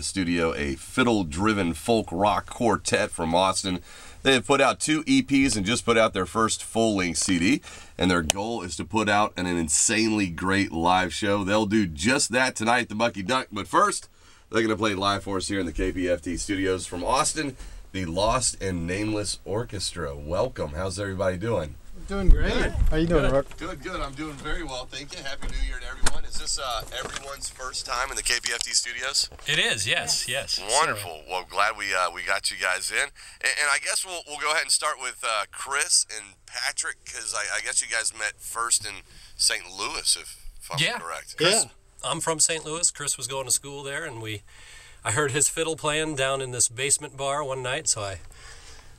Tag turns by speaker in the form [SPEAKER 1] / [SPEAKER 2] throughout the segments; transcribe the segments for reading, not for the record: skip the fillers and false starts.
[SPEAKER 1] the studio, a fiddle-driven folk rock quartet from Austin. They have put out 2 EPs and just put out their first full-length CD, and their goal is to put out an insanely great live show. They'll do just that tonight at the Mucky Duck, but first, they're going to play live for us here in the KPFT studios from Austin, the Lost and Nameless Orchestra. Welcome. How's everybody doing?
[SPEAKER 2] Doing great. Good. How you doing, Rook?
[SPEAKER 1] Good, good. I'm doing very well, thank you. Happy New Year to everyone. Is this everyone's first time in the KPFT studios?
[SPEAKER 3] It is, yes.
[SPEAKER 1] Wonderful. Well, glad we got you guys in. And I guess we'll go ahead and start with Chris and Patrick, because I guess you guys met first in St. Louis, if I'm correct.
[SPEAKER 3] Chris, I'm from St. Louis. Chris was going to school there, and I heard his fiddle playing down in this basement bar one night, so I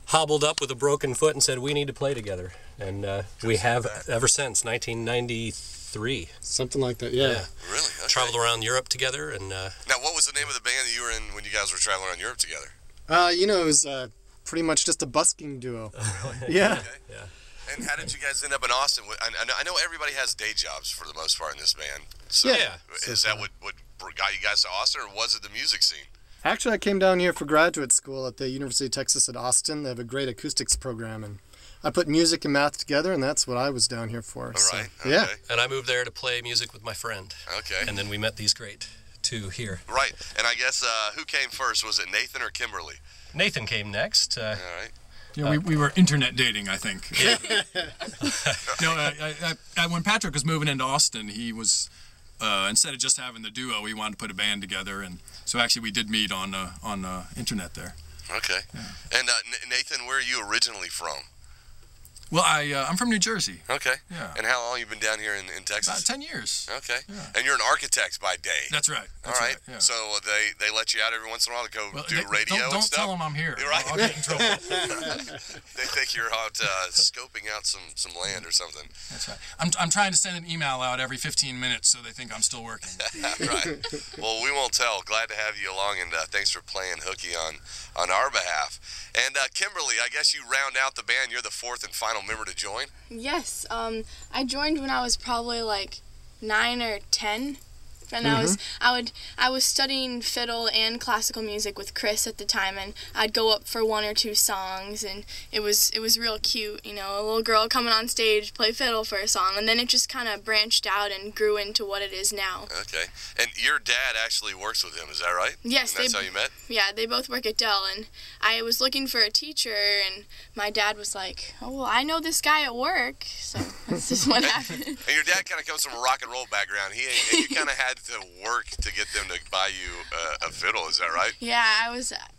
[SPEAKER 3] hobbled up with a broken foot and said, we need to play together. And we have ever since 1993.
[SPEAKER 2] Something like that, yeah.
[SPEAKER 1] Really? Okay.
[SPEAKER 3] Traveled around Europe together. And
[SPEAKER 1] now, what was the name of the band that you were in when you guys were traveling around Europe together?
[SPEAKER 2] It was pretty much just a busking duo. Yeah.
[SPEAKER 1] Okay. Yeah. And how did you guys end up in Austin? I know everybody has day jobs for the most part in this band. So is that what got you guys to Austin, or was it the music scene?
[SPEAKER 2] Actually, I came down here for graduate school at the University of Texas at Austin. They have a great acoustics program, and I put music and math together, and that's what I was down here for.
[SPEAKER 1] All right.
[SPEAKER 2] So,
[SPEAKER 1] okay.
[SPEAKER 2] Yeah.
[SPEAKER 3] And I moved there to play music with my friend.
[SPEAKER 1] Okay.
[SPEAKER 3] And then we met these great two here.
[SPEAKER 1] Right. And I guess who came first? Was it Nathan or Kimberly?
[SPEAKER 3] Nathan came next.
[SPEAKER 1] All right.
[SPEAKER 4] Yeah, we were internet dating, I think. When Patrick was moving into Austin, he was instead of just having the duo, he wanted to put a band together, and so actually we did meet on internet there.
[SPEAKER 1] Okay. Yeah. And Nathan, where are you originally from?
[SPEAKER 4] Well, I'm from New Jersey.
[SPEAKER 1] Okay.
[SPEAKER 4] Yeah.
[SPEAKER 1] And how long you been down here in Texas?
[SPEAKER 4] About 10 years.
[SPEAKER 1] Okay.
[SPEAKER 4] Yeah.
[SPEAKER 1] And you're an architect by day.
[SPEAKER 4] That's right.
[SPEAKER 1] All right.
[SPEAKER 4] Yeah.
[SPEAKER 1] So they let you out every once in a while to go do radio and
[SPEAKER 4] don't
[SPEAKER 1] stuff?
[SPEAKER 4] tell them I'm here.
[SPEAKER 1] Right.
[SPEAKER 4] I'll get in trouble.
[SPEAKER 1] They think you're out scoping out some land or something.
[SPEAKER 4] That's right. I'm trying to send an email out every 15 minutes so they think I'm still working.
[SPEAKER 1] Right. Well, we won't tell. Glad to have you along, and thanks for playing hooky on our behalf. And Kimberly, I guess you round out the band. You're the 4th and final member to join.
[SPEAKER 5] Yes, I joined when I was probably like 9 or 10, and I was studying fiddle and classical music with Chris at the time, and I'd go up for 1 or 2 songs, and it was real cute, you know, a little girl coming on stage play fiddle for a song, and then it just kind of branched out and grew into what it is now.
[SPEAKER 1] Okay, and your dad actually works with him, is that right?
[SPEAKER 5] Yes,
[SPEAKER 1] and that's how you met?
[SPEAKER 5] Yeah, they both work at Dell, and I was looking for a teacher, and my dad was like, oh, well, I know this guy at work, so that's just what happened.
[SPEAKER 1] And your dad kind of comes from a rock and roll background. And you kind of had to work to get them to buy you a fiddle, is that right?
[SPEAKER 5] Yeah,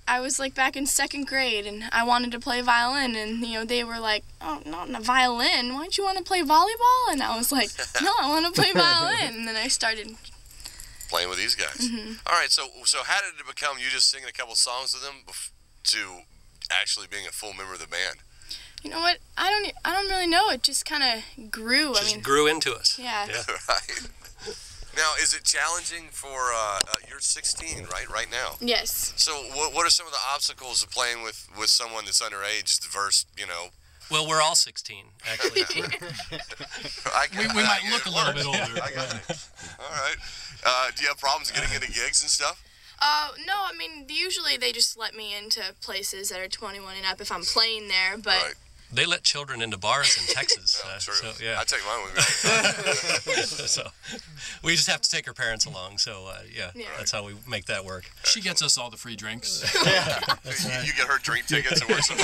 [SPEAKER 5] I was like back in 2nd grade, and I wanted to play violin, and you know they were like, oh, not a violin, why don't you want to play volleyball? And I was like, no, I want to play violin. And then I started
[SPEAKER 1] playing with these guys. All right, so how did it become you just singing a couple songs with them to actually being a full member of the band?
[SPEAKER 5] You know what? I don't really know. It just kind of grew.
[SPEAKER 3] Grew into us.
[SPEAKER 5] Yeah.
[SPEAKER 1] Right. Now, is it challenging for, you're 16, right now?
[SPEAKER 5] Yes.
[SPEAKER 1] So what are some of the obstacles of playing with someone that's underage versus, you know?
[SPEAKER 3] Well, we're all 16, actually.
[SPEAKER 4] We might look a little bit older.
[SPEAKER 1] I got it. All right. Do you have problems getting into gigs and stuff?
[SPEAKER 5] No, I mean, usually they just let me into places that are 21 and up if I'm playing there, but...
[SPEAKER 1] Right.
[SPEAKER 3] They let children into bars in Texas.
[SPEAKER 1] True.
[SPEAKER 3] So, yeah.
[SPEAKER 1] I take mine with me.
[SPEAKER 3] So we just have to take our parents along. So that's how we make that work.
[SPEAKER 4] She gets us all the free drinks.
[SPEAKER 1] You get her drink tickets and works with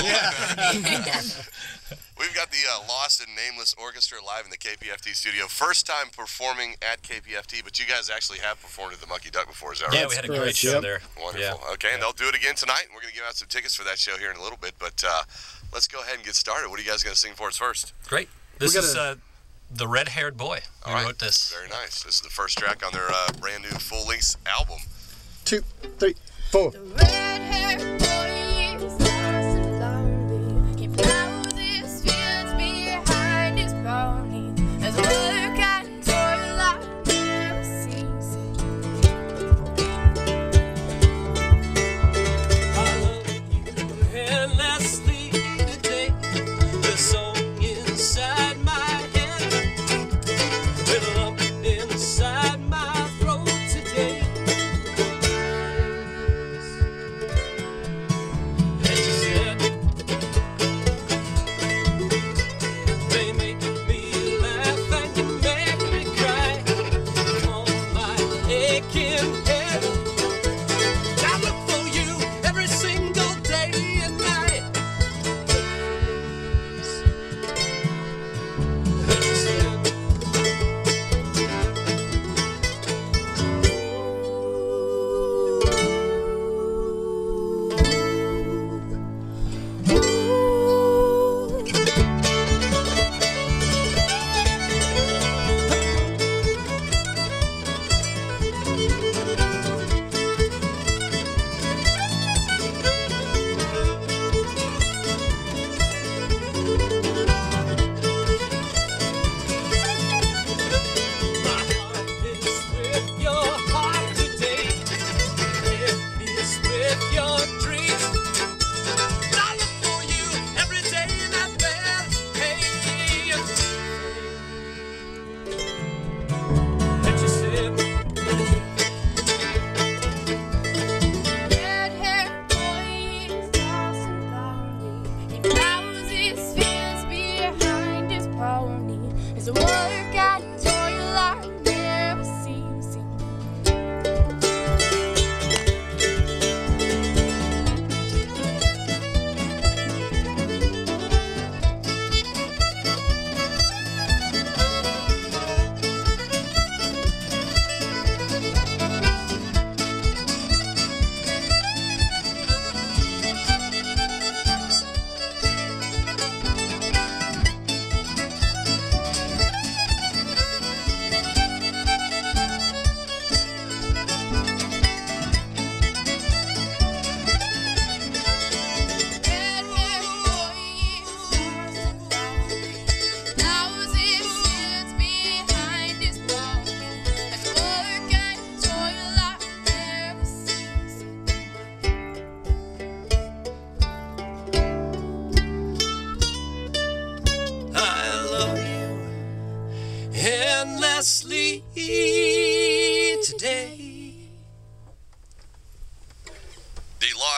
[SPEAKER 1] We've got the Lost and Nameless Orchestra live in the KPFT studio. First time performing at KPFT, but you guys actually have performed at the Mucky Duck before, is that right?
[SPEAKER 3] Yeah, we had a great show there.
[SPEAKER 1] Wonderful. Yeah. Okay, and they'll do it again tonight. We're going to give out some tickets for that show here in a little bit, but let's go ahead and get started. What are you guys going to sing for us first?
[SPEAKER 3] Great. This is The Red-Haired Boy. We wrote this.
[SPEAKER 1] Very nice. This is the first track on their brand new full-length album.
[SPEAKER 2] 2, 3, 4.
[SPEAKER 5] The red-haired boy is lost and lonely. He plows his fields behind his pony. As work and toil are never ceasing.
[SPEAKER 6] I love you endlessly today. The song inside my head, with a lump inside my throat today.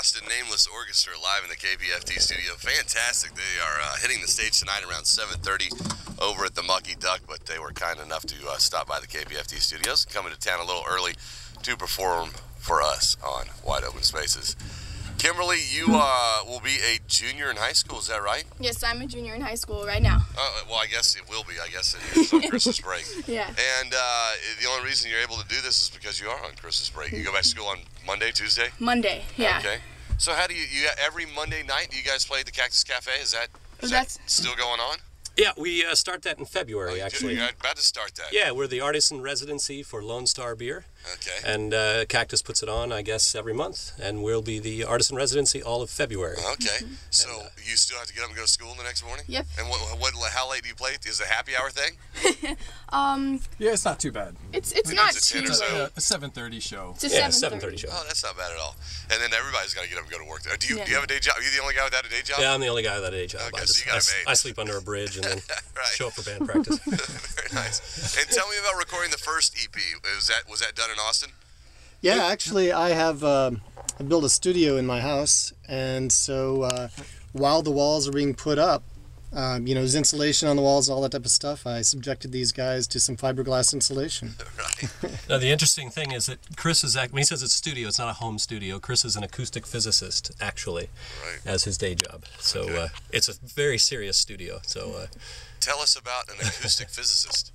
[SPEAKER 1] Austin Nameless Orchestra live in the KPFT studio. Fantastic. They are hitting the stage tonight around 7:30 over at the Mucky Duck, but they were kind enough to stop by the KPFT studios, coming to town a little early to perform for us on Wide Open Spaces. Kimberly, you will be a junior in high school, is that right?
[SPEAKER 5] Yes, I'm a junior in high school right now.
[SPEAKER 1] Well, I guess it will be. I guess it is on Christmas break.
[SPEAKER 5] Yeah.
[SPEAKER 1] And the only reason you're able to do this is because you are on Christmas break. You go back to school on Monday, Tuesday?
[SPEAKER 5] Monday, yeah.
[SPEAKER 1] Okay. So how do you every Monday night, do you guys play at the Cactus Cafe? Is that still going on?
[SPEAKER 3] Yeah, we start that in February, actually.
[SPEAKER 1] You're about to start that.
[SPEAKER 3] Yeah, we're the artist in residency for Lone Star Beer.
[SPEAKER 1] Okay.
[SPEAKER 3] And Cactus puts it on, I guess, every month. And we'll be the artist in residency all of February.
[SPEAKER 1] Okay. So you still have to get up and go to school the next morning?
[SPEAKER 5] Yep.
[SPEAKER 1] And how late do you play? Is it a happy hour thing?
[SPEAKER 4] Yeah, it's not too bad.
[SPEAKER 5] It's not
[SPEAKER 1] it's a 10
[SPEAKER 5] too
[SPEAKER 1] or so.
[SPEAKER 5] late.
[SPEAKER 4] A 7:30 show.
[SPEAKER 5] It's a
[SPEAKER 3] Yeah,
[SPEAKER 5] 7:30
[SPEAKER 3] show.
[SPEAKER 1] Oh, that's not bad at all. And then everybody's got to get up and go to work. Do you have a day job? Are you the only guy without a day job?
[SPEAKER 3] Yeah, I'm the only guy without a day job.
[SPEAKER 1] Okay, so you got it made.
[SPEAKER 3] I sleep under a bridge and then
[SPEAKER 1] Right.
[SPEAKER 3] show up for band practice.
[SPEAKER 1] Very nice. And tell me about recording the first EP. Was that done in Austin?
[SPEAKER 2] Yeah, actually, I have I built a studio in my house, and so while the walls are being put up, there's insulation on the walls and all that type of stuff. I subjected these guys to some fiberglass insulation.
[SPEAKER 1] Right.
[SPEAKER 3] Now, the interesting thing is that Chris is, when he says it's studio, it's not a home studio. Chris is an acoustic physicist, actually, as his day job. So it's a very serious studio. So
[SPEAKER 1] Tell us about an acoustic physicist.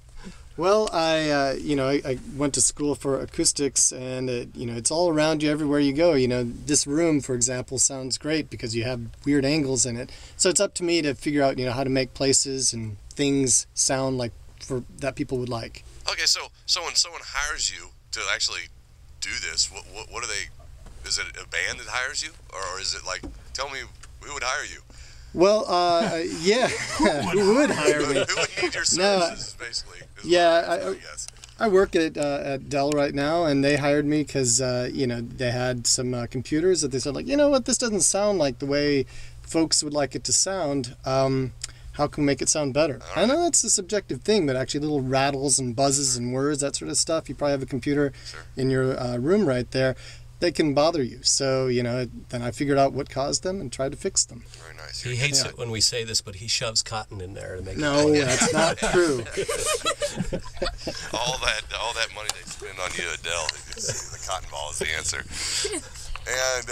[SPEAKER 2] Well, I went to school for acoustics, and it's all around you everywhere you go. This room, for example, sounds great because you have weird angles in it. So it's up to me to figure out, how to make places and things sound like that people would like.
[SPEAKER 1] Okay, so when someone hires you to actually do this, what are they? Is it a band that hires you, or is it like? Tell me, who would hire you?
[SPEAKER 2] Well, yeah, who would hire me?
[SPEAKER 1] Who would need your services, basically?
[SPEAKER 2] Yeah, I work at Dell right now, and they hired me because they had some computers that they said, like, this doesn't sound like the way folks would like it to sound. How can we make it sound better? Right. I know that's a subjective thing, but actually little rattles and buzzes and words, that sort of stuff. You probably have a computer in your room right there. They can bother you. So, then I figured out what caused them and tried to fix them.
[SPEAKER 1] Very nice.
[SPEAKER 3] he hates it when we say this, but he shoves cotton in there to make
[SPEAKER 2] No,
[SPEAKER 3] it.
[SPEAKER 2] that's not true.
[SPEAKER 1] all that money they spend on you at Dell, the cotton ball is the answer. And